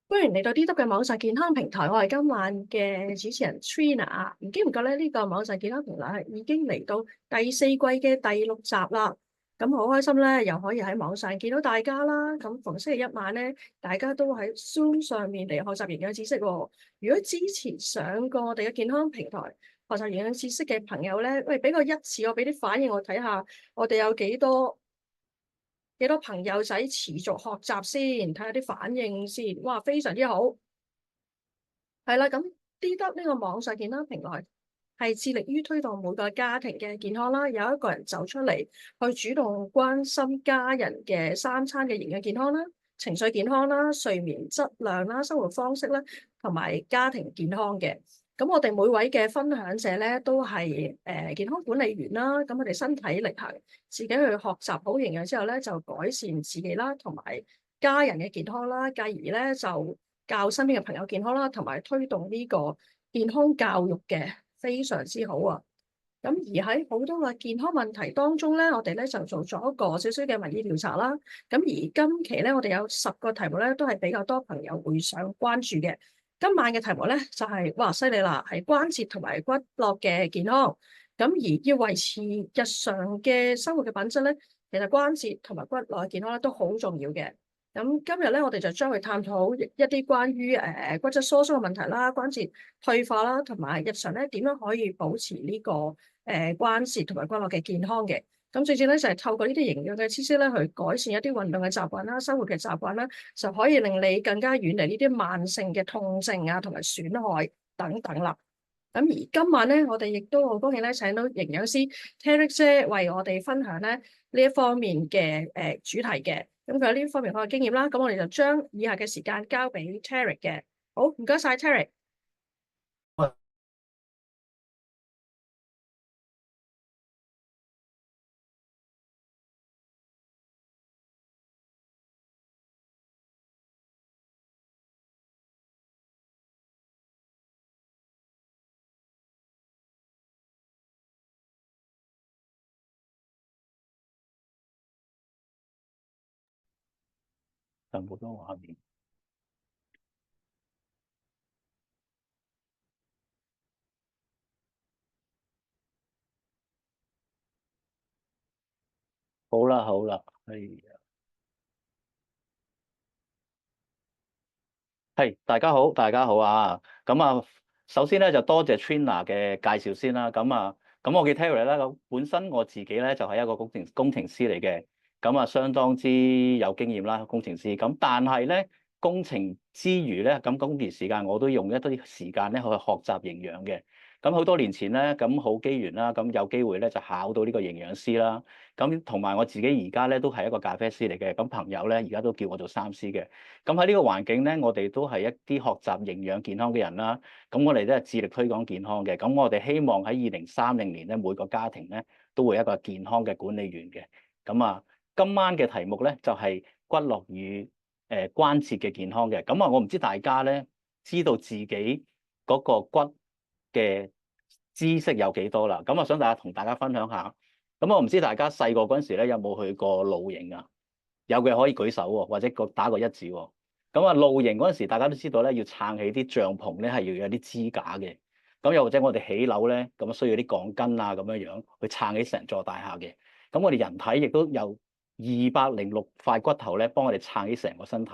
歡迎嚟到 DW 嘅網上健康平台，我係今晚嘅主持人 Trina 啊。唔經唔覺咧，呢個網上健康平台係已經嚟到第四季嘅第六集啦。咁好開心咧，又可以喺網上見到大家啦。咁逢星期一晚咧，大家都喺 Zoom 上面嚟學習營養知識喎。如果之前上過我哋嘅健康平台學習營養知識嘅朋友咧，喂，俾個一次我俾啲反應我睇下，我哋有幾多朋友仔持續學習先，睇下啲反應先。哇，非常之好。係啦，咁 DW 呢個網上健康平台係致力於推動每個家庭嘅健康啦。有一個人走出嚟去主動關心家人嘅三餐嘅營養健康啦、情緒健康啦、睡眠質量啦、生活方式啦，同埋家庭健康嘅。咁我哋每位嘅分享者咧都係健康管理員啦。咁我哋身體力行，自己去學習好營養之後咧，就改善自己啦，同埋家人嘅健康啦，繼而咧就教身邊嘅朋友健康啦，同埋推動呢個健康教育嘅，非常之好啊！咁而喺好多嘅健康問題當中咧，我哋咧就做咗一個少少嘅民意調查啦。咁而今期咧，我哋有10個題目咧，都係比較多朋友會想關注嘅。今晚嘅題目咧就係哇犀利啦，係關節同埋骨骼嘅健康。咁而要維持日常嘅生活嘅品質咧，其實關節同埋骨骼嘅健康咧都好重要嘅。咁今日咧，我哋就將會探討一啲關於骨質疏鬆嘅問題啦、關節退化啦，同埋日常咧點樣可以保持呢個關節同埋骨骼嘅健康嘅。咁最主要咧就係透過呢啲營養嘅知識咧，去改善一啲運動嘅習慣啦、生活嘅習慣啦，就可以令你更加遠離呢啲慢性嘅痛症啊，同埋損害等等啦。咁而今晚咧，我哋亦都好高興咧，請到營養師 Terry 姐為我哋分享咧呢一方面嘅主題嘅。咁佢有呢方面好嘅經驗啦。咁我哋就將以下嘅時間交俾 Terry 嘅。好，唔該晒 Terry。就冇多畫面。好啦，好啦，係大家好，大家好啊！咁啊，首先咧就多謝 Trina 嘅介紹先啦。咁我叫 Terry 啦。咁本身我自己咧就係一個工程師嚟嘅，咁啊相當之有經驗啦，工程師。咁但係咧工程之餘咧，咁工餘時間我都用一啲時間咧去學習營養嘅。咁好多年前咧，咁好機緣啦，咁有機會咧就考到呢個營養師啦。咁同埋我自己而家咧都係一個咖啡師嚟嘅，咁朋友咧而家都叫我做3C嘅。咁喺呢個環境咧，我哋都係一啲學習營養健康嘅人啦。咁我哋都係致力推廣健康嘅。咁我哋希望喺2030年咧，每個家庭咧都會有一個健康嘅管理員嘅。咁啊，今晚嘅題目咧就係骨骼與關節嘅健康嘅。咁啊，我唔知大家咧知道自己嗰個骨嘅知識有幾多啦？咁啊，想同大家分享下。咁我唔知大家細個嗰陣時咧有冇去過露營啊？有嘅可以舉手喎，或者打個一字喎。咁啊，露營嗰陣時，大家都知道咧，要撐起啲帳篷咧，係要有啲支架嘅。咁又或者我哋起樓咧，咁需要啲鋼筋啊，咁樣樣去撐起成座大廈嘅。咁我哋人體亦都有206塊骨頭咧，幫我哋撐起成個身體。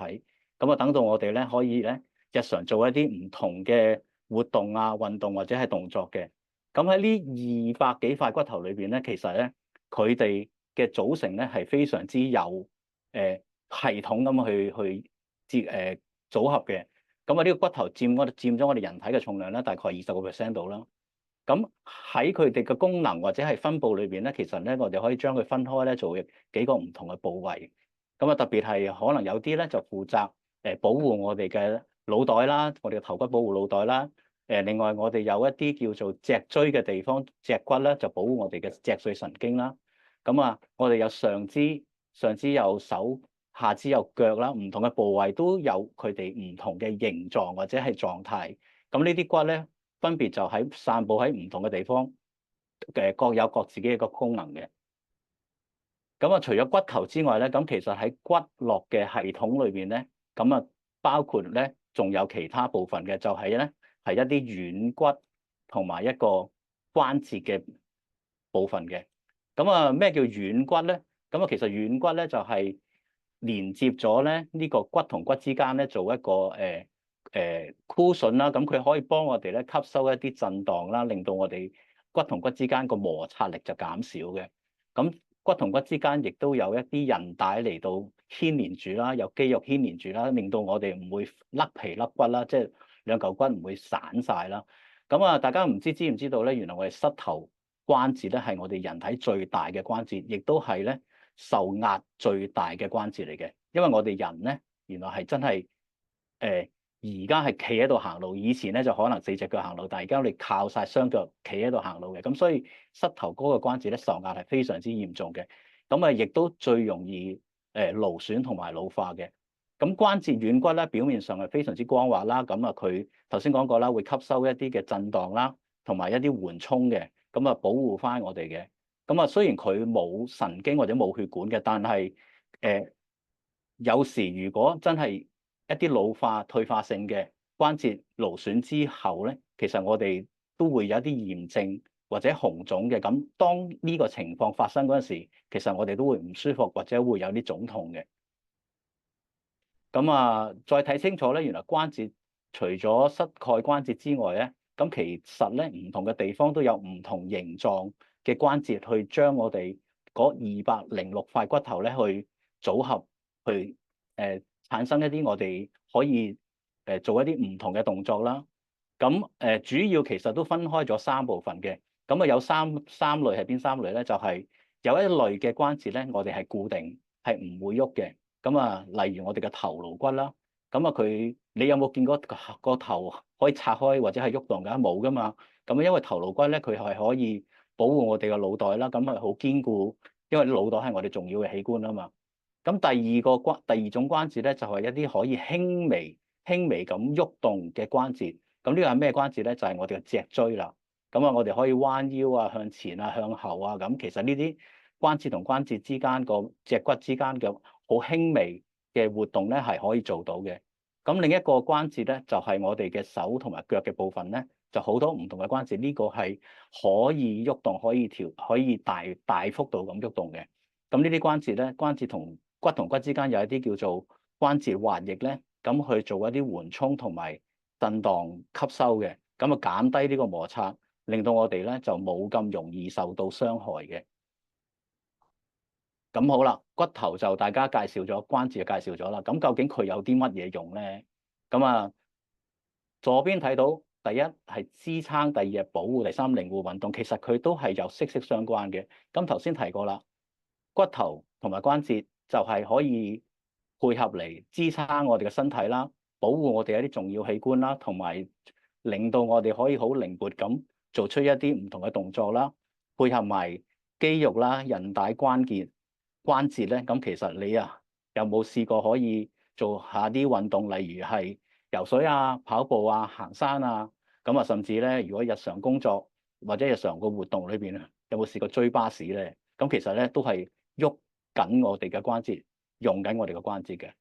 咁啊，等到我哋咧可以咧日常做一啲唔同嘅活動啊、運動或者係動作嘅。咁喺呢200幾塊骨頭裏邊咧，其實咧佢哋嘅組成咧係非常之有系統咁去組合嘅。咁啊，呢個骨頭佔咗我哋人體嘅重量咧，大概20%度啦。咁喺佢哋嘅功能或者係分佈裏邊咧，其實咧我哋可以將佢分開咧做幾個唔同嘅部位。咁啊，特別係可能有啲咧就負責保護我哋嘅腦袋啦，我哋嘅頭骨保護腦袋啦。另外我哋有一啲叫做脊椎嘅地方，脊骨咧就保護我哋嘅脊髓神經啦。咁啊，我哋有上肢有手，下肢有腳啦，唔同嘅部位都有佢哋唔同嘅形狀或者係狀態。咁呢啲骨咧，分別就散佈喺唔同嘅地方，各有各自己嘅個功能嘅。咁啊，除咗骨頭之外咧，咁其實喺骨骼嘅系統裏邊咧，咁啊包括咧仲有其他部分嘅，就係咧係一啲軟骨同埋一個關節嘅部分嘅。咁啊，咩叫軟骨咧？咁啊，其實軟骨咧就係連接咗咧呢個骨同骨之間咧做一個cushion 啦。咁佢可以幫我哋咧吸收一啲震盪啦，令到我哋骨同骨之間個摩擦力就減少嘅。咁骨同骨之間亦都有一啲韌帶嚟到牽連住啦，有肌肉牽連住啦，令到我哋唔會甩皮甩骨啦，即係兩嚿骨唔會散晒啦。咁啊，大家唔知唔知道咧？原來我哋膝頭關節咧係我哋人體最大嘅關節，亦都係咧受壓最大嘅關節嚟嘅。因為我哋人咧原來係真係而家係企喺度行路，以前咧就可能四隻腳行路，但係而家我哋靠晒雙腳企喺度行路嘅。咁所以膝頭嗰個關節咧受壓係非常之嚴重嘅。咁啊，亦都最容易勞損同埋老化嘅。咁關節軟骨咧表面上係非常之光滑啦。咁啊，佢頭先講過啦，會吸收一啲嘅震盪啦，同埋一啲緩衝嘅，咁啊保護翻我哋嘅。咁啊，雖然佢冇神經或者冇血管嘅，但係有時如果真係一啲老化退化性嘅關節勞損之後咧，其實我哋都會有一啲炎症或者紅腫嘅。咁當呢個情況發生嗰陣時，其實我哋都會唔舒服或者會有啲腫痛嘅。咁啊，再睇清楚咧，原來關節除咗膝蓋關節之外咧，咁其實咧唔同嘅地方都有唔同形狀嘅關節去將我哋嗰206塊骨頭咧去組合，去產生一啲我哋可以做一啲唔同嘅動作啦。咁主要其實都分開咗3部分嘅。咁啊有三類係邊3類咧？就係有一類嘅關節咧，我哋係固定係唔會喐嘅。咁啊，例如我哋嘅頭顱骨啦。咁啊你有冇見過個頭可以拆開或者係喐動㗎？冇㗎嘛。咁因為頭顱骨咧，佢係可以保護我哋嘅腦袋啦，咁係好堅固，因為腦袋係我哋重要嘅器官啊嘛。咁第二種關節咧，就係一啲可以輕微咁喐動嘅關節。咁呢個係咩關節咧？就係我哋嘅脊椎啦。咁啊，我哋可以彎腰啊、向前啊、向後啊。咁其實呢啲關節同關節之間個脊骨之間嘅好輕微嘅活動咧，係可以做到嘅。咁另一個關節咧，就係我哋嘅手同埋腳嘅部分咧，就好多唔同嘅關節。呢個係可以喐動、可以可以大幅度咁喐動嘅。咁呢啲關節咧，關節同骨之間有一啲叫做關節滑液咧，咁去做一啲緩衝同埋震盪吸收嘅，咁啊減低呢個摩擦，令到我哋咧就冇咁容易受到傷害嘅。咁好啦，骨頭就大家介紹咗，關節就介紹咗啦。咁究竟佢有啲乜嘢用咧？咁啊，左邊睇到第一係支撐，第二係保護，第三靈活運動。其實佢都係有息息相關嘅。咁頭先提過啦，骨頭同埋關節就係可以配合嚟支撐我哋嘅身體啦，保護我哋一啲重要器官啦，同埋令到我哋可以好靈活咁做出一啲唔同嘅動作啦，配合埋肌肉啦、韌帶、關節咧。咁其實你有冇試過可以做下啲運動，例如係游水啊、跑步啊、行山啊？咁啊，甚至咧，如果日常工作或者日常個活動裏邊啊，有冇試過追巴士咧？咁其實咧都係喐緊我哋嘅關節，用緊我哋嘅關節嘅。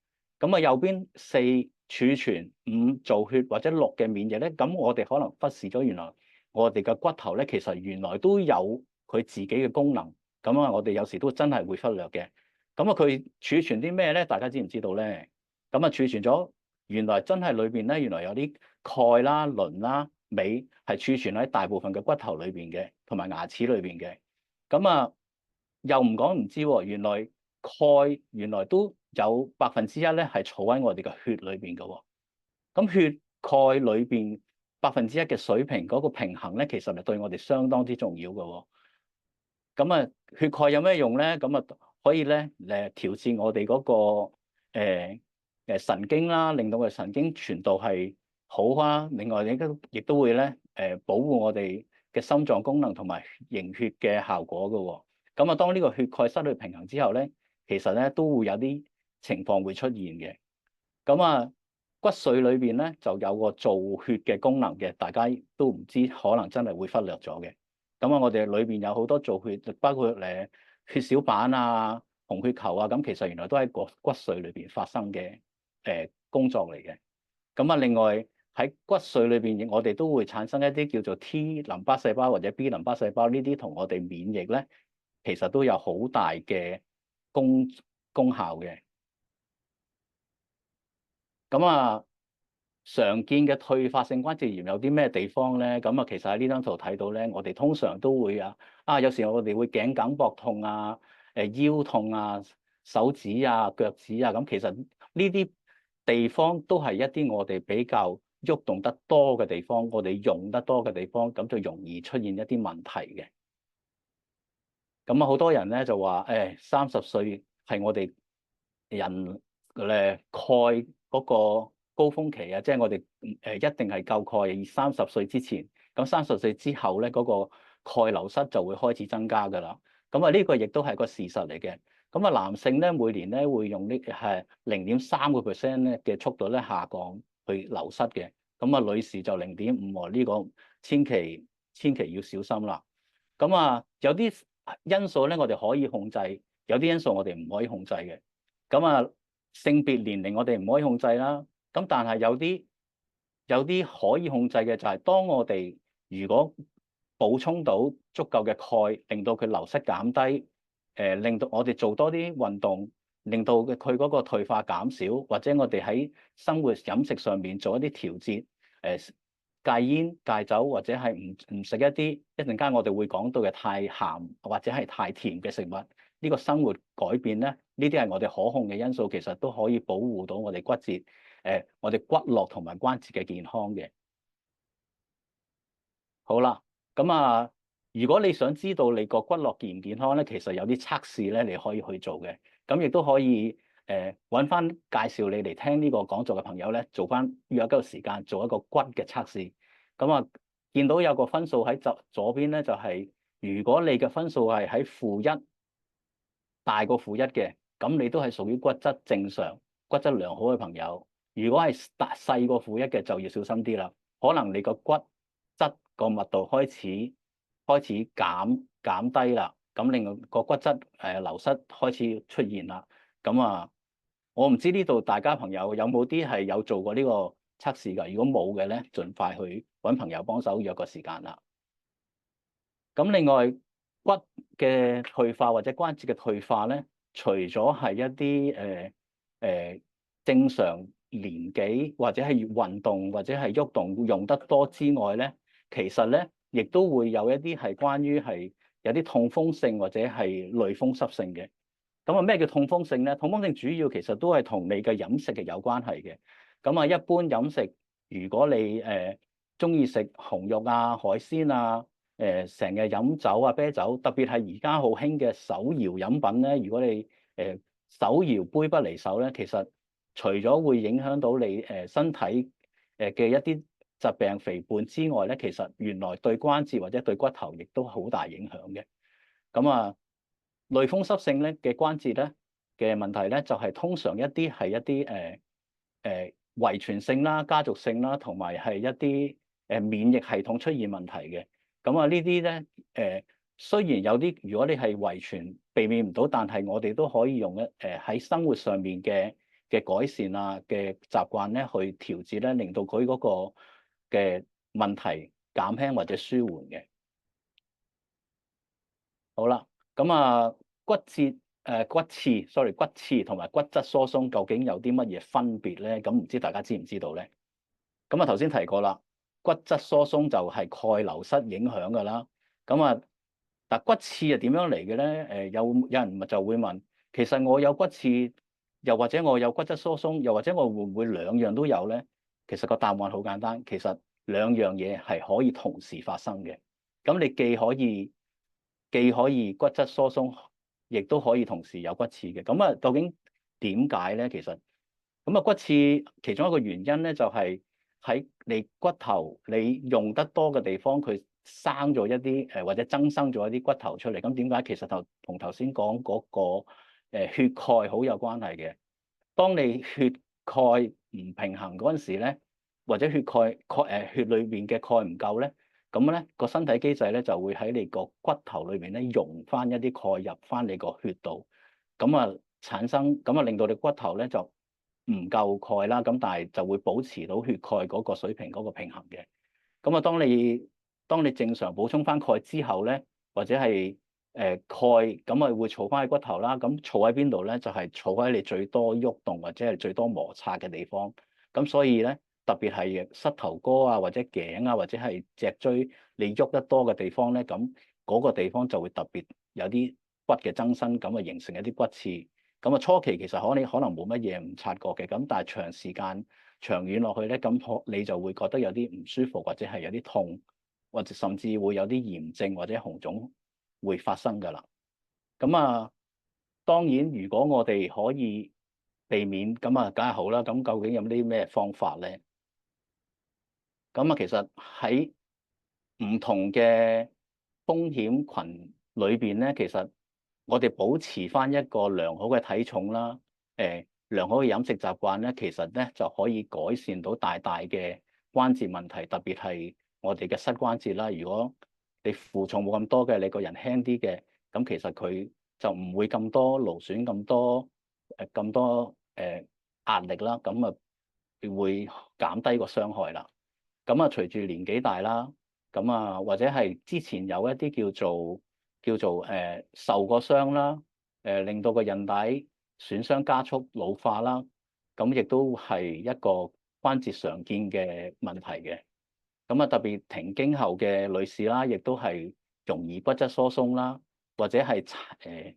咁啊，右邊4儲存、5造血或者6嘅免疫咧，咁我哋可能忽視咗原來我哋嘅骨頭咧，其實原來都有佢自己嘅功能。咁啊，我哋有時都真係會忽略嘅。咁啊，佢儲存啲咩咧？大家知唔知道咧？咁啊，儲存咗原來真係裏邊咧，原來有啲鈣啦、磷啦、鎂係儲存喺大部分嘅骨頭裏邊嘅，同埋牙齒裏邊嘅。咁啊，又唔講唔知喎，原來鈣原來都有1%咧係儲喺我哋嘅血裏邊嘅喎。咁血鈣裏邊1%嘅水平嗰個平衡咧，其實係對我哋相當之重要嘅喎。咁啊，血鈣有咩用咧？咁啊，可以咧調節我哋嗰個神經啦，令到我哋神經傳導係好啊。另外亦都會咧保護我哋嘅心臟功能同埋凝血嘅效果嘅喎。咁啊，當呢個血鈣失去平衡之後咧，其實咧都會有啲情況會出現嘅。咁啊，骨髓裏邊咧就有個造血嘅功能嘅，大家都唔知，可能真係會忽略咗嘅。咁啊，我哋裏邊有好多造血，包括血小板啊、紅血球啊，咁其實原來都喺個骨髓裏邊發生嘅工作嚟嘅。咁啊，另外喺骨髓裏邊，我哋都會產生一啲叫做 T 淋巴細胞或者 B 淋巴細胞，呢啲同我哋免疫咧，其實都有好大嘅功效嘅。咁啊，常見嘅退化性關節炎有啲咩地方咧？咁啊，其實喺呢張圖睇到咧，我哋通常都會有時我哋會頸梗膊痛啊、腰痛啊、手指啊、腳趾啊，咁其實呢啲地方都係一啲我哋比較喐動得多嘅地方，我哋用得多嘅地方，咁就容易出現一啲問題嘅。咁啊，好多人咧就話30歲係我哋人鈣嗰個高峰期啊，即係我哋一定係夠鈣，而30歲之前，咁30歲之後咧，嗰個鈣流失就會開始增加㗎啦。咁啊，呢個亦都係個事實嚟嘅。咁啊，男性咧每年咧會用係0.3%咧嘅速度咧下降去流失嘅。咁啊，女士就0.5喎，呢個千祈要小心啦。咁啊，有啲因素咧，我哋可以控制；有啲因素我哋唔可以控制嘅。咁啊，性別年齡我哋唔可以控制啦。咁但係有啲可以控制嘅就係，當我哋如果補充到足夠嘅鈣，令到佢流失減低，令到我哋做多啲運動，令到佢嗰個退化減少，或者我哋喺生活飲食上面做一啲調節，戒煙戒酒，或者係唔食一陣間我哋會講到嘅太鹹或者係太甜嘅食物，呢個生活改變咧，呢啲係我哋可控嘅因素，其實都可以保護到我哋骨節、我哋骨骼同埋關節嘅健康嘅。好啦，咁啊，如果你想知道你個骨骼健唔健康咧，其實有啲測試咧你可以去做嘅，咁亦都可以揾翻介紹你嚟聽呢個講座嘅朋友咧，做翻約一個時間做一個骨嘅測試。咁啊，見到有個分數喺左邊咧，就係如果你嘅分數係喺-1，大過-1嘅，咁你都係屬於骨質正常、骨質良好嘅朋友。如果係細過-1嘅，就要小心啲啦，可能你個骨質個密度開始減低啦，咁令到個骨質流失開始出現啦。咁啊，我唔知呢度大家朋友有冇啲係有做過呢個測試㗎？如果冇嘅咧，盡快去揾朋友幫手約個時間啦。咁另外骨嘅退化或者關節嘅退化咧，除咗係一啲正常年紀或者係運動或者係喐動用得多之外咧，其實咧亦都會有一啲係關於係有啲痛風性或者係類風濕性嘅。咁啊，咩叫痛風性咧？痛風性主要其實都係同你嘅飲食係有關係嘅。咁啊，一般飲食如果你中意食紅肉啊、海鮮啊，成日飲酒啊、啤酒，特別係而家好興嘅手搖飲品咧，如果你手搖杯不離手咧，其實除咗會影響到你身體嘅一啲疾病肥胖之外咧，其實原來對關節或者對骨頭亦都好大影響嘅。咁啊，類風濕性咧嘅關節咧嘅問題咧，就係通常一啲係一啲遺傳性啦、家族性啦，同埋係一啲免疫系統出現問題嘅。咁啊，呢啲咧雖然有啲如果你係遺傳避免唔到，但係我哋都可以用喺生活上面嘅改善啊嘅習慣咧去調節咧，令到佢嗰個嘅問題減輕或者舒緩嘅。好啦，咁啊骨刺同埋骨質疏鬆究竟有啲乜嘢分別咧？咁唔知大家知唔知道咧？咁啊頭先提過啦，骨質疏鬆就係鈣流失影響㗎啦。咁啊，但骨刺係點樣嚟嘅咧？有人就會問，其實我有骨刺，又或者我有骨質疏鬆，又或者我會唔會兩樣都有咧？其實個答案好簡單，其實兩樣嘢係可以同時發生嘅。咁你既可以骨質疏鬆，亦都可以同時有骨刺嘅。咁啊，究竟點解咧？其實咁啊，骨刺其中一個原因咧，就係喺你骨頭你用得多嘅地方，佢生咗一啲或者增生咗一啲骨頭出嚟。咁點解？其實同頭先講嗰個血鈣好有關係嘅。當你血鈣唔平衡嗰陣時咧，或者血裏邊嘅鈣唔夠咧，咁咧個身體機制咧就會喺你個骨頭裏邊咧溶翻一啲鈣入翻你個血度，咁啊令到你骨頭咧就唔夠鈣啦，咁但係就會保持到血鈣嗰個水平嗰個平衡嘅。咁啊，當你正常補充翻鈣之後咧，或者係鈣咁啊會儲翻喺骨頭啦。咁儲喺邊度咧？就係儲喺你最多喐動或者係最多摩擦嘅地方。咁所以咧，特別係膝頭哥啊，或者頸啊，或者係脊椎你喐得多嘅地方咧，咁嗰個地方就會特別有啲骨嘅增生，咁啊形成一啲骨刺。咁啊初期其實可能冇乜嘢唔察覺嘅，咁但係長時間長遠落去咧，咁你就會覺得有啲唔舒服，或者係有啲痛，或者甚至會有啲炎症或者紅腫會發生㗎啦。咁啊，當然如果我哋可以避免，咁啊梗係好啦。咁究竟有啲咩方法咧？咁啊，其實喺唔同嘅風險群裏邊咧，其實我哋保持翻一個良好嘅體重啦，良好嘅飲食習慣咧，其實咧就可以改善到大大嘅關節問題，特別係我哋嘅膝關節啦。如果你負重冇咁多嘅，你個人輕啲嘅，咁其實佢就唔會咁多勞損、咁多壓力啦，咁啊會減低個傷害啦。咁啊，隨住年紀大啦，咁啊，或者係之前有一啲叫做受過傷啦，令到個韌帶損傷加速老化啦，咁亦都係一個關節常見嘅問題嘅。咁啊，特別停經後嘅女士啦，亦都係容易骨質疏鬆啦，或者係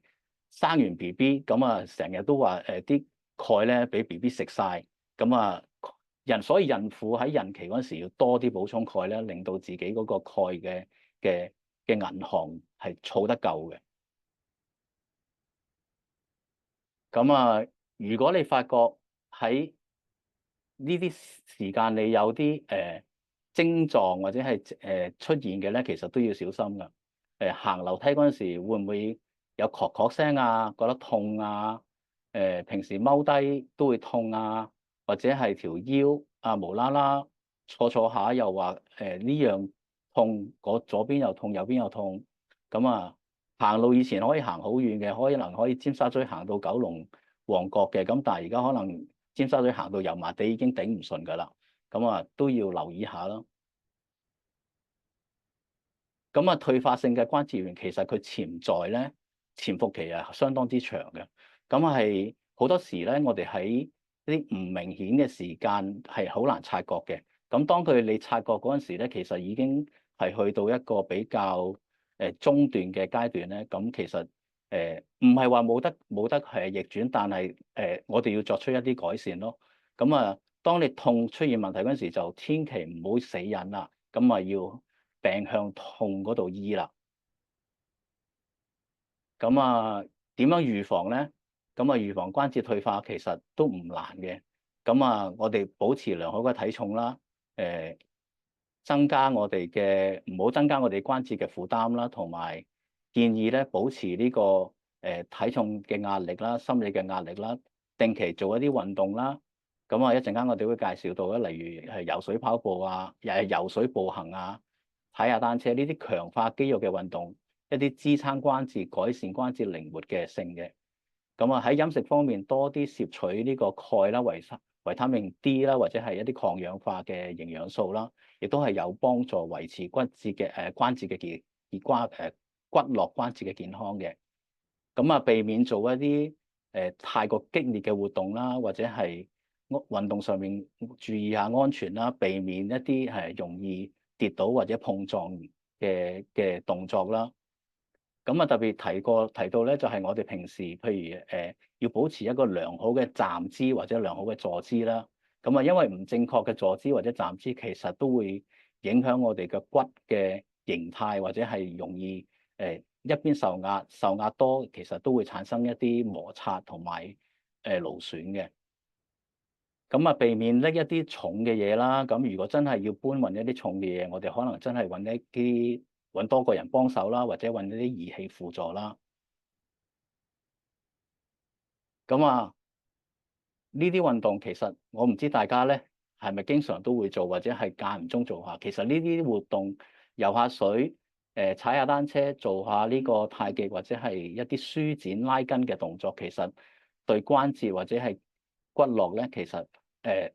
生完 BB 咁啊，成日都話啲鈣咧俾 BB 食晒。咁啊。所以孕婦喺孕期嗰陣時要多啲補充鈣咧，令到自己嗰個鈣嘅銀行係儲得夠嘅。咁啊，如果你發覺喺呢啲時間你有啲症狀或者係出現嘅咧，其實都要小心㗎。行樓梯嗰陣時會唔會有咳咳聲啊？覺得痛啊？平時踎低都會痛啊？或者係條腰啊無啦啦坐下又話呢樣痛，左邊又痛，右邊又痛。咁啊，行路以前可以行好遠嘅，可以尖沙咀行到九龍旺角嘅，咁但係而家可能尖沙咀行到油麻地已經頂唔順㗎啦。咁啊都要留意下啦。咁啊，退化性嘅關節炎其實佢潛伏期係相當之長嘅。咁係好多時咧，我哋喺啲唔明顯嘅時間係好難察覺嘅。咁當你察覺嗰陣時咧，其實已經係去到一個比較中段嘅階段咧。咁其實唔係話冇得係逆轉，但係我哋要作出一啲改善咯。咁啊，當你痛出現問題嗰陣時，就千祈唔好死忍啦。咁啊，要病向痛嗰度醫啦。咁啊，點樣預防咧？咁啊，預防關節退化其實都唔難嘅。咁啊，我哋保持良好嘅體重啦，唔好增加我哋關節嘅負擔啦，同埋建議咧保持呢個體重嘅壓力啦、心理嘅壓力啦，定期做一啲運動啦。咁啊，一陣間我哋會介紹到咧，例如係游水、跑步啊，又係游水、步行啊，踩下單車呢啲強化肌肉嘅運動，一啲支撐關節、改善關節靈活嘅性嘅。咁啊，喺飲食方面多啲攝取呢個鈣啦、維他命 D 啦，或者係一啲抗氧化嘅營養素啦，亦都係有幫助維持關節嘅骨骼關節嘅健康嘅。咁啊，避免做一啲太過激烈嘅活動啦，或者係運動上面注意下安全啦，避免一啲係容易跌倒或者碰撞嘅動作啦。咁啊，特別提到咧，就係我哋平時譬如要保持一個良好嘅站姿或者良好嘅坐姿啦。咁啊，因為唔正確嘅坐姿或者站姿，其實都會影響我哋嘅骨嘅形態，或者係容易一邊受壓多，其實都會產生一啲摩擦同埋勞損嘅。咁啊，避免拎一啲重嘅嘢啦。咁如果真係要搬運一啲重嘅嘢，我哋可能真係揾多個人幫手啦，或者揾一啲儀器輔助啦。咁啊，呢啲運動其實我唔知大家咧係咪經常都會做，或者係間唔中做下。其實呢啲活動，游下水、踩下單車、做下呢個太極或者係一啲舒展拉筋嘅動作，其實對關節或者係骨骼咧，其實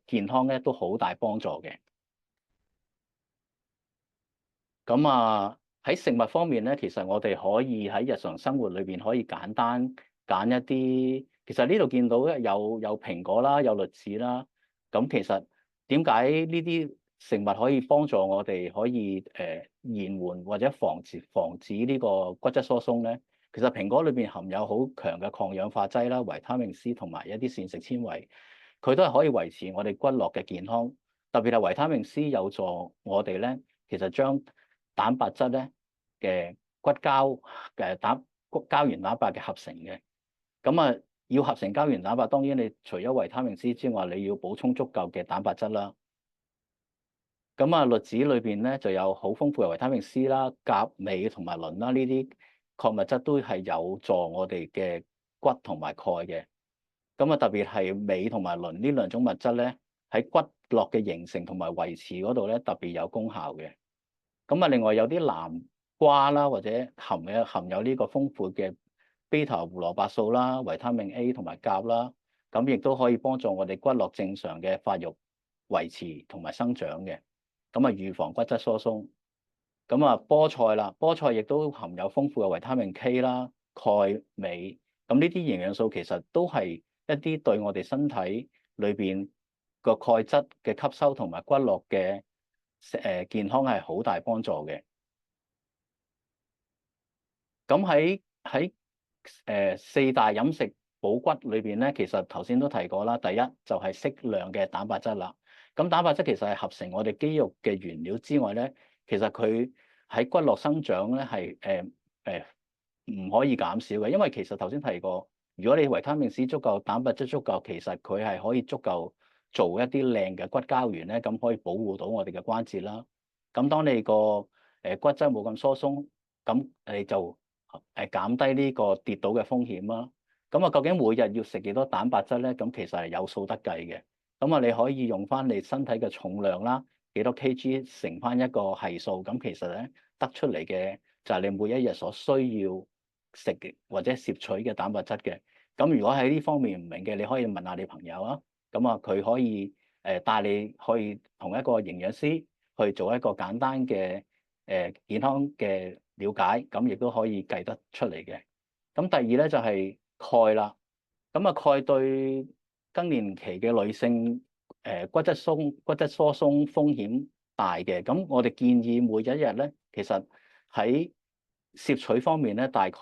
健康咧都好大幫助嘅。咁啊喺食物方面咧，其實我哋可以喺日常生活裏邊可以簡單揀一啲。其實呢度見到咧有蘋果啦，有栗子啦。咁其實點解呢啲食物可以幫助我哋可以延緩或者防止呢個骨質疏鬆咧？其實蘋果裏邊含有好強嘅抗氧化劑啦、維他命 C 同埋一啲膳食纖維，佢都係可以維持我哋骨骼嘅健康。特別係維他命 C 有助我哋咧，其實將蛋白質咧嘅骨膠嘅膠原蛋白嘅合成嘅。咁啊，要合成膠原蛋白，當然你除咗維他命 C 之外，你要補充足夠嘅蛋白質啦。咁啊，栗子裏邊咧就有好豐富嘅維他命 C 啦、鉀、鎂同埋磷啦，呢啲礦物質都係有助我哋嘅骨同埋鈣嘅。咁啊，特別係鎂同埋磷呢兩種物質咧，喺骨骼嘅形成同埋維持嗰度咧，特別有功效嘅。咁啊，另外有啲南瓜啦，或者含有呢個豐富嘅 β 胡蘿蔔素啦、維他命 A 同埋鉀啦，咁亦都可以幫助我哋骨骼正常嘅發育、維持同埋生長嘅。咁啊，預防骨質疏鬆。咁啊，菠菜啦，菠菜亦都含有豐富嘅維他命 K 啦、鈣、鎂。咁呢啲營養素其實都係一啲對我哋身體裏邊個鈣質嘅吸收同埋骨骼嘅健康係好大幫助嘅。咁喺四大飲食補骨裏邊咧，其實頭先都提過啦。第一就係適量嘅蛋白質啦。咁蛋白質其實係合成我哋肌肉嘅原料之外咧，其實佢喺骨骼生長咧係唔可以減少嘅。因為其實頭先提過，如果你維他命 C 足夠，蛋白質足夠，其實佢係可以足夠做一啲靚嘅骨膠原咧，咁可以保護到我哋嘅關節啦。咁當你個骨質冇咁疏鬆，咁你就減低呢個跌倒嘅風險啦。咁啊，究竟每日要食幾多蛋白質咧？咁其實係有數得計嘅。咁啊，你可以用翻你身體嘅重量啦，幾多 kg 乘翻一個係數。咁其實咧得出嚟嘅就係你每一日所需要食嘅或者攝取嘅蛋白質嘅。咁如果喺呢方面唔明嘅，你可以問下你朋友啊。咁啊，佢可以帶你去同一個營養師去做一個簡單嘅健康嘅了解，咁亦都可以計得出嚟嘅。咁第二咧就係鈣啦。咁啊，鈣對更年期嘅女性骨質疏鬆風險大嘅。咁我哋建議每一日咧，其實喺攝取方面咧，大概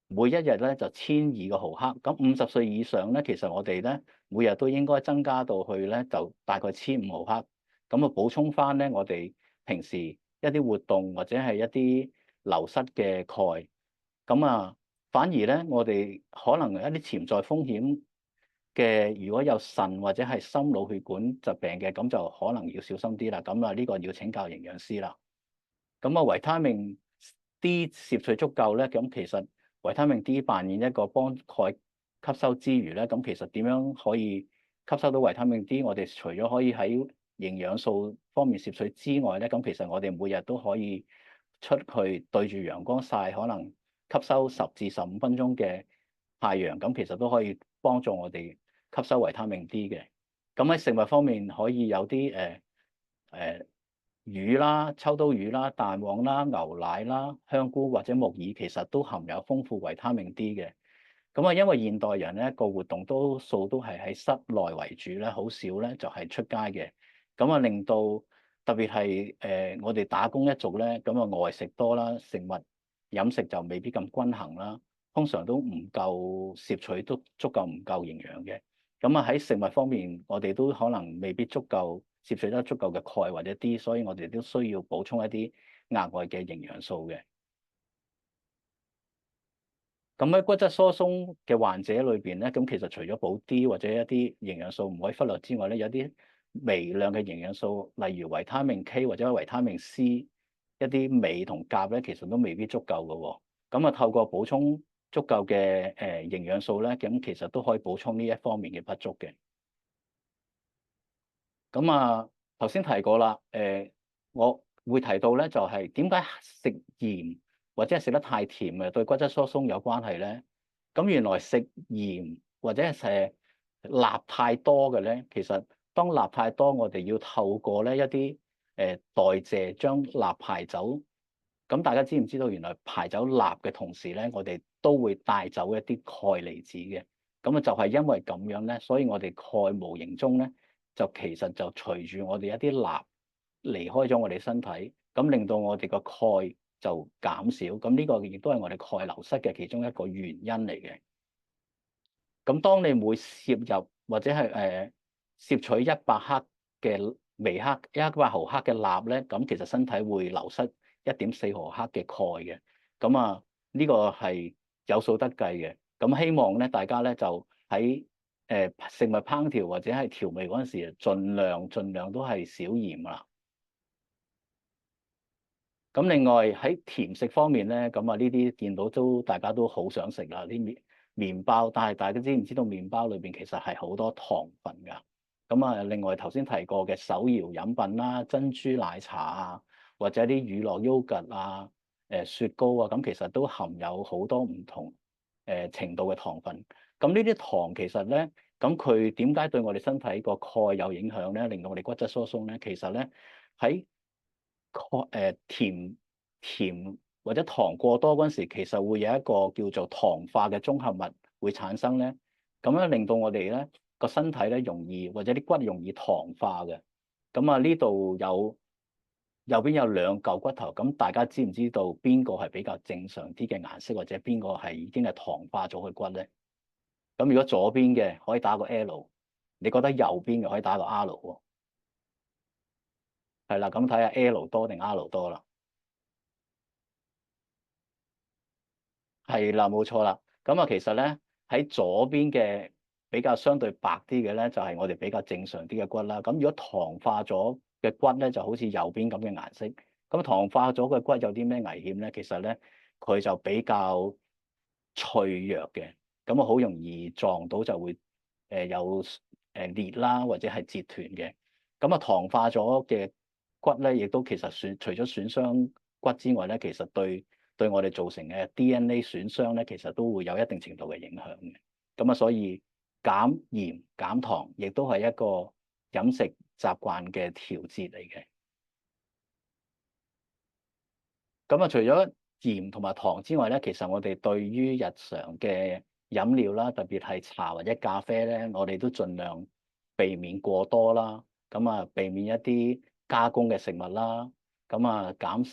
每一日咧就1200個毫克。咁50歲以上咧，其實我哋咧每日都應該增加到去咧就大概1500毫克。咁啊，補充翻咧我哋平時一啲活動或者係一啲流失嘅鈣。咁啊，反而咧我哋可能一啲潛在風險嘅，如果有腎或者係心腦血管疾病嘅，咁就可能要小心啲啦。咁啊，呢個要請教營養師啦。咁啊，維他命 D 攝取足夠咧，咁其實維他命 D 扮演一個幫鈣吸收之餘咧，咁其實點樣可以吸收到維他命 D？我哋除咗可以喺營養素方面攝取之外咧，咁其實我哋每日都可以出去對住陽光曬，可能吸收10至15分鐘嘅太陽，咁其實都可以幫助我哋吸收維他命 D 嘅。咁喺食物方面可以有啲魚啦、秋刀魚啦、蛋黃啦、牛奶啦、香菇或者木耳，其實都含有豐富維他命 D 嘅。咁啊，因為現代人咧個活動多數都係喺室內為主咧，好少咧就係出街嘅。咁啊，令到特別係我哋打工一族咧，咁啊外食多啦，食物飲食就未必咁均衡啦，通常都唔夠攝取，都足夠唔夠營養嘅。咁啊喺食物方面，我哋都可能未必足夠攝取得足夠嘅鈣或者 D，所以我哋都需要補充一啲額外嘅營養素嘅。咁喺骨質疏鬆嘅患者裏邊咧，咁其實除咗補 D 或者一啲營養素唔可以忽略之外咧，有啲微量嘅營養素，例如維他命 K 或者維他命 C，一啲鎂同鉀咧，其實都未必足夠嘅喎。咁啊，透過補充足夠嘅營養素咧，咁其實都可以補充呢一方面嘅不足嘅。咁啊，頭先提過啦，我會提到咧，就係點解食鹽或者係食得太甜對骨質疏鬆有關係咧？咁原來食鹽或者係鈉太多嘅咧，其實當鈉太多，我哋要透過咧一啲代謝將鈉排走。咁大家知唔知道原來排走鈉嘅同時咧，我哋都會帶走一啲鈣離子嘅。咁啊就係因為咁樣咧，所以我哋鈣無形中咧就其實就隨住我哋一啲鈉離開咗我哋身體，咁令到我哋個鈣就減少。咁呢個亦都係我哋鈣流失嘅其中一個原因嚟嘅。咁當你每攝入或者係攝取100克嘅微克100毫克嘅鈉咧，咁其實身體會流失1.4毫克嘅鈣嘅。咁啊，呢個係有數得計嘅。咁希望咧，大家咧就喺食物烹調或者係調味嗰陣時，盡量都係少鹽啦。咁另外喺甜食方面咧，咁啊呢啲見到都大家都好想食啦，啲麵包，但係大家知唔知道麵包裏邊其實係好多糖分㗎？咁啊，另外頭先提過嘅手搖飲品啦、珍珠奶茶啊，或者啲乳酪優格啊、雪糕啊，咁其實都含有好多唔同程度嘅糖分。咁呢啲糖其實咧，咁佢點解對我哋身體個鈣有影響咧？令到我哋骨質疏鬆咧？其實咧喺甜或者糖過多嗰陣時，其實會有一個叫做糖化嘅綜合物會產生咧，咁樣令到我哋咧個身體咧容易或者啲骨容易糖化嘅。咁啊呢度右邊有兩嚿骨頭，咁大家知唔知道邊個係比較正常啲嘅顏色，或者邊個係已經係糖化咗嘅骨咧？咁如果左邊嘅可以打個 L，你覺得右邊嘅可以打個 R 喎？係啦，咁睇下 L 多定 R 多啦。係啦，冇錯啦。咁啊，其實咧喺左邊嘅比較相對白啲嘅咧，就係我哋比較正常啲嘅骨啦。咁如果糖化咗嘅骨咧，就好似右邊咁嘅顏色。咁糖化咗嘅骨有啲咩危險咧？其實咧，佢就比較脆弱嘅，咁啊好容易撞到就會有裂啦，或者係折斷嘅。咁啊糖化咗嘅骨咧，亦都其實除咗損傷骨之外咧，其實對我哋造成嘅 DNA 損傷咧，其實都會有一定程度嘅影響嘅。咁啊，所以減鹽減糖，亦都係一個飲食習慣嘅調節嚟嘅。咁啊，除咗鹽同埋糖之外咧，其實我哋對於日常嘅飲料啦，特別係茶或者咖啡咧，我哋都盡量避免過多啦。咁啊，避免一啲加工嘅食物啦。咁啊，減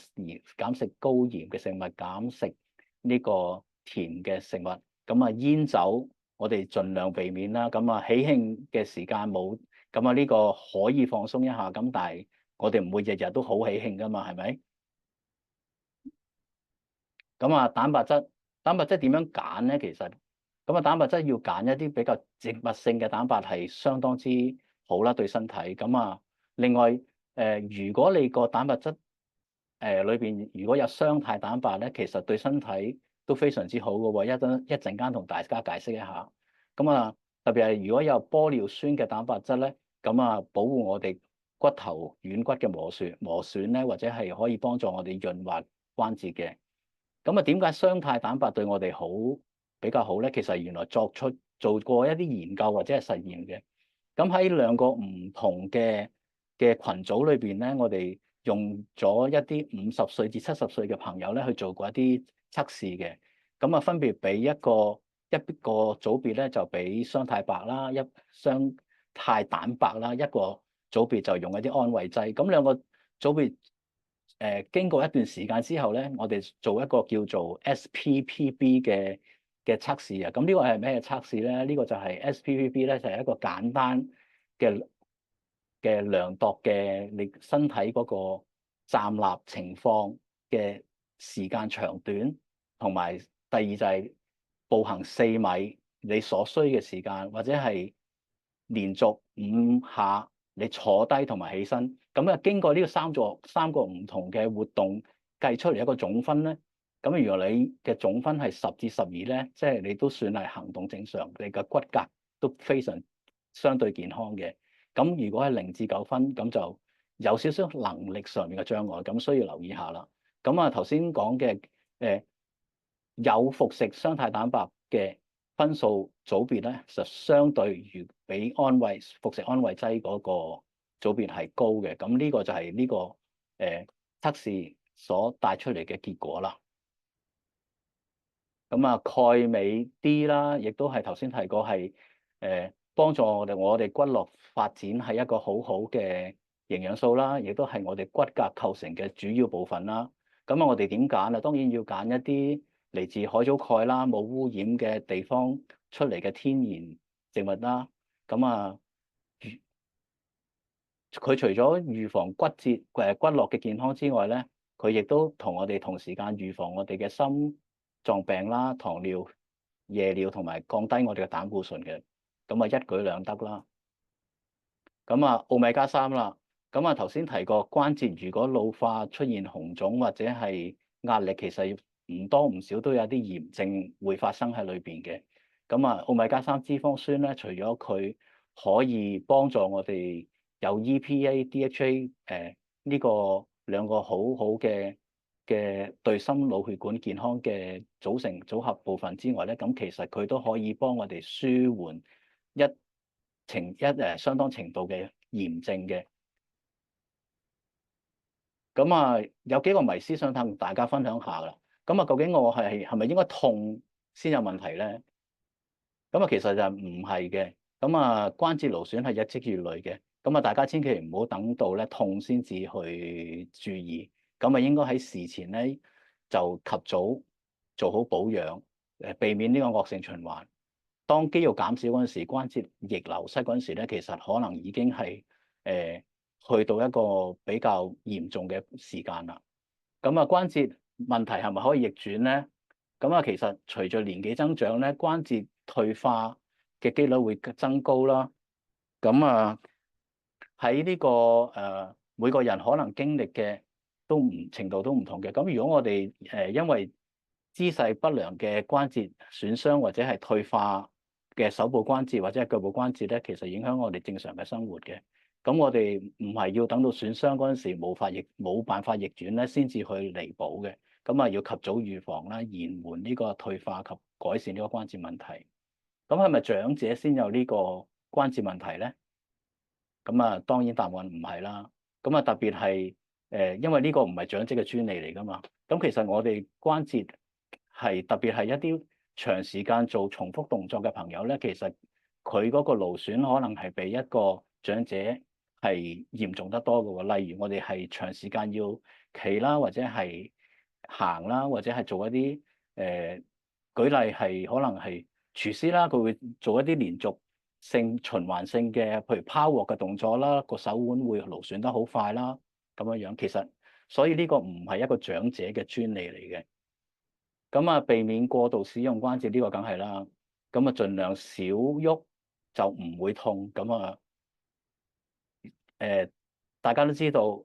食高鹽嘅食物，減食呢個甜嘅食物。咁啊，煙酒我哋盡量避免啦。咁啊，喜慶嘅時間冇，咁啊呢個可以放鬆一下。咁但係我哋唔會日日都好喜慶㗎嘛，係咪？咁啊，蛋白質點樣揀咧？其實咁啊，蛋白質要揀一啲比較植物性嘅蛋白係相當之好啦，對身體。咁啊，另外如果你個蛋白質裏邊如果有雙肽蛋白咧，其實對身體都非常之好嘅喎。一陣間同大家解釋一下。咁啊，特別係如果有玻尿酸嘅蛋白質咧，咁啊保護我哋骨頭軟骨嘅磨損咧，或者係可以幫助我哋潤滑關節嘅。咁啊，點解雙肽蛋白對我哋比較好咧？其實原來做過一啲研究或者係實驗嘅。咁喺兩個唔同嘅群組裏邊咧，我哋用咗一啲50歲至70歲嘅朋友咧去做過一啲測試嘅。咁啊，分別俾一個組別咧就俾雙肽白啦，雙肽蛋白啦，一個組別就用一啲安慰劑。咁兩個組別經過一段時間之後咧，我哋做一個叫做 SPPB 嘅測試啊。咁呢個係咩測試咧？呢個就係 SPPB 咧，就係一個簡單嘅量度嘅你身體嗰個站立情況嘅時間長短，同埋第二就係步行4米你所需嘅時間，或者係連續5下你坐低同埋起身。咁啊，經過呢個三個唔同嘅活動計出嚟一個總分咧。咁如果你嘅總分係10至12咧，即係你都算係行動正常，你嘅骨骼都非常相對健康嘅。咁如果係0至9分，咁就有少少能力上面嘅障礙，咁需要留意下啦。咁啊頭先講嘅有服食雙肽蛋白嘅分數組別咧，就相對於比服食安慰劑嗰個組別係高嘅。咁呢個就係呢個測試所帶出嚟嘅結果啦。咁啊，鈣鎂 D 啦，亦都係頭先提過係幫助我哋骨骼發展係一個好好嘅營養素啦，亦都係我哋骨骼構成嘅主要部分啦。咁啊，我哋點揀啊？當然要揀一啲嚟自海藻鈣啦、冇污染嘅地方出嚟嘅天然植物啦。咁啊，佢除咗預防骨折、骨骼嘅健康之外咧，佢亦都同我哋同時間預防我哋嘅心臟病啦、糖尿、夜尿同埋降低我哋嘅膽固醇嘅。咁啊，一舉兩得啦。咁啊，奧米加3啦。咁啊，頭先提過關節如果老化出現紅腫或者係壓力，其實唔多唔少都有啲炎症會發生喺裏邊嘅。咁啊，奧米加3脂肪酸咧，除咗佢可以幫助我哋有 EPA、DHA 呢個兩個好好嘅對心腦血管健康嘅組合部分之外咧，咁其實佢都可以幫我哋舒緩相當程度嘅炎症嘅。咁啊，有幾個迷思想同大家分享下啦。咁啊，究竟我係咪應該痛先有問題咧？咁啊，其實就唔係嘅。咁啊，關節勞損係日積月累嘅。咁啊，大家千祈唔好等到咧痛先至去注意。咁啊，應該喺事前咧就及早做好保養，避免呢個惡性循環。當肌肉減少嗰陣時，關節液流失嗰陣時咧，其實可能已經係去到一個比較嚴重嘅時間啦。咁啊，關節問題係咪可以逆轉咧？咁啊，其實隨住年紀增長咧，關節退化嘅機率會增高啦。咁啊，喺呢個每個人可能經歷嘅程度都唔同嘅。咁如果我哋因為姿勢不良嘅關節損傷或者係退化嘅手部關節或者係腳部關節咧，其實影響我哋正常嘅生活嘅。咁我哋唔係要等到損傷嗰陣時冇辦法逆轉咧，先至去彌補嘅。咁啊，要及早預防啦，延緩呢個退化及改善呢個關節問題。咁係咪長者先有呢個關節問題咧？咁啊，當然答案唔係啦。咁啊，特別係因為呢個唔係長者嘅專利嚟㗎嘛。咁其實我哋關節係特別係一啲長時間做重複動作嘅朋友咧，其實佢嗰個勞損可能係比一個長者係嚴重得多嘅喎。例如我哋係長時間要企啦，或者係行啦，或者係做一啲舉例係可能係廚師啦，佢會做一啲連續性循環性嘅，譬如拋鑊嘅動作啦，個手腕會勞損得好快啦，咁樣樣。其實所以呢個唔係一個長者嘅專利嚟嘅。咁啊，避免過度使用關節呢個梗係啦。咁啊，盡量少喐就唔會痛。咁啊，大家都知道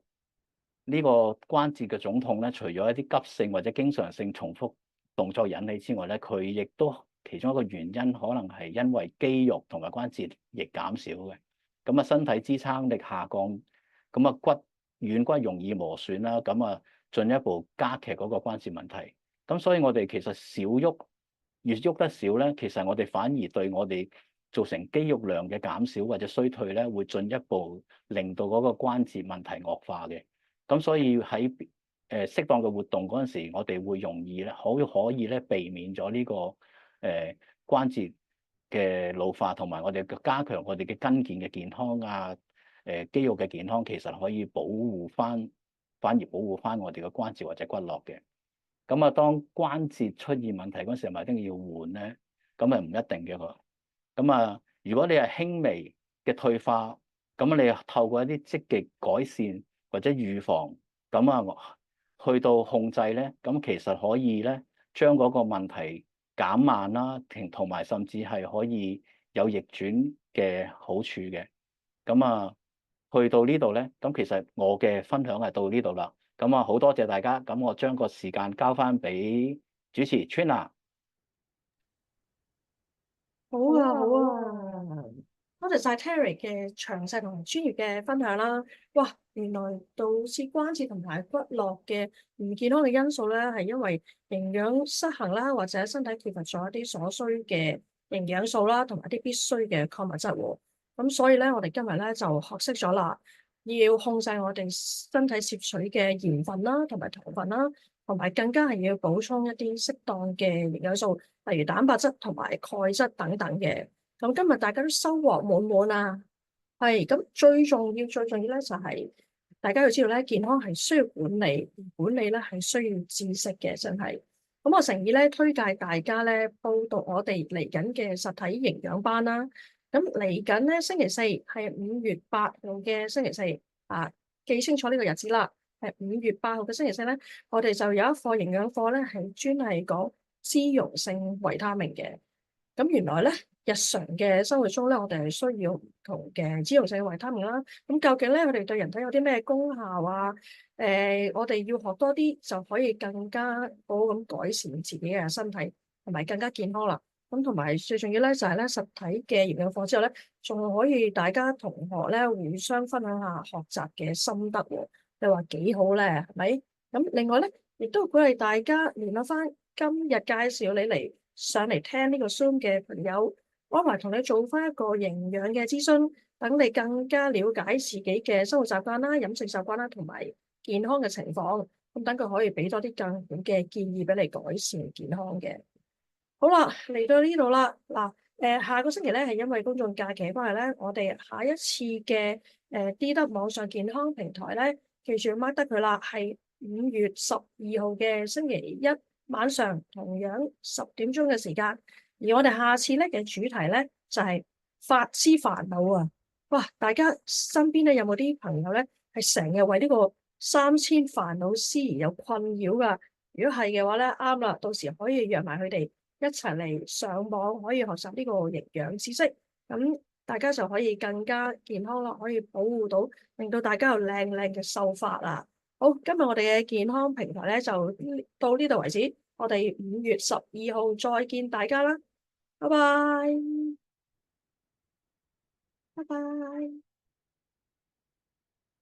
呢個關節嘅腫痛咧，除咗一啲急性或者經常性重複動作引起之外咧，佢亦都其中一個原因可能係因為肌肉同埋關節液減少嘅。咁啊，身體支撐力下降，咁啊軟骨容易磨損啦，咁啊進一步加劇嗰個關節問題。咁所以我哋其實少喐，越喐得少咧，其實我哋反而對我哋造成肌肉量嘅減少或者衰退咧，會進一步令到嗰個關節問題惡化嘅。咁所以喺適當嘅活動嗰陣時，我哋會容易咧可以咧避免咗呢個關節嘅老化，同埋我哋嘅加強我哋嘅筋腱嘅健康啊，肌肉嘅健康，其實可以反而保護翻我哋嘅關節或者骨骼嘅。咁啊，當關節出現問題嗰陣時，係咪一定要換咧？咁啊唔一定嘅喎。咁啊，如果你係輕微嘅退化，咁你透過一啲積極改善或者預防，咁啊去到控制咧，咁其實可以咧將嗰個問題減慢啦，同埋甚至係可以有逆轉嘅好處嘅。咁啊，去到呢度咧，咁其實我嘅分享係到呢度啦。咁啊，好多謝大家。咁我將個時間交翻俾主持 Trina。好啊，好啊，多謝晒 Terry 嘅詳細同埋專業嘅分享啦。哇，原來導致關節同埋骨骼嘅唔健康嘅因素咧，係因為營養失衡啦，或者身體缺乏咗一啲所需嘅營養素啦，同埋啲必須嘅礦物質喎。咁所以咧，我哋今日咧就學識咗啦，要控制我哋身體攝取嘅鹽分啦，同埋糖分啦，同埋更加係要補充一啲適當嘅營養素，例如蛋白質同埋鈣質等等嘅。咁今日大家都收穫滿滿啊！係咁，最重要咧就係大家要知道咧，健康係需要管理，管理咧係需要知識嘅，真係。咁我誠意咧推介大家咧報讀我哋嚟緊嘅實體營養班啦。咁嚟緊咧星期四係5月8號嘅星期四啊，記清楚呢個日子啦。係5月8號嘅星期四咧，我哋就有一課營養課咧係專係講脂溶性維他命嘅。咁原來咧，日常嘅生活中咧，我哋係需要唔同嘅脂溶性維他命啦。咁究竟咧，佢哋對人體有啲咩功效啊？我哋要學多啲，就可以更加好咁改善自己嘅身體，同埋更加健康啦。咁同埋最重要咧，就係咧實體嘅營養課之後咧，仲可以大家同學咧互相分享下學習嘅心得喎。你話幾好咧？係咪？咁另外咧，亦都鼓勵大家聯絡翻今日介紹你嚟上嚟聽呢個 Zoom 嘅朋友，安排同你做翻一個營養嘅諮詢，等你更加了解自己嘅生活習慣啦、飲食習慣啦，同埋健康嘅情況，咁等佢可以俾多啲更好嘅建議俾你改善健康嘅。好啦，嚟到呢度啦，嗱，下個星期咧係因為公眾假期嘅關係咧，我哋下一次嘅D 得網上健康平台咧，記住要 mark 得佢啦，係5月12號嘅星期一晚上，同樣10點鐘嘅時間。而我哋下次咧嘅主題咧就係髮絲煩惱啊！哇，大家身邊咧有冇啲朋友咧係成日為呢個3000煩惱絲而有困擾噶？如果係嘅話咧，啱啦，到時可以約埋佢哋一齊嚟上網，可以學習呢個營養知識，咁大家就可以更加健康啦，可以保護到，令到大家有靚靚嘅秀髮啦。好，今日我哋嘅健康平台咧就到呢度為止，我哋5月12號再見大家啦，拜拜，拜拜。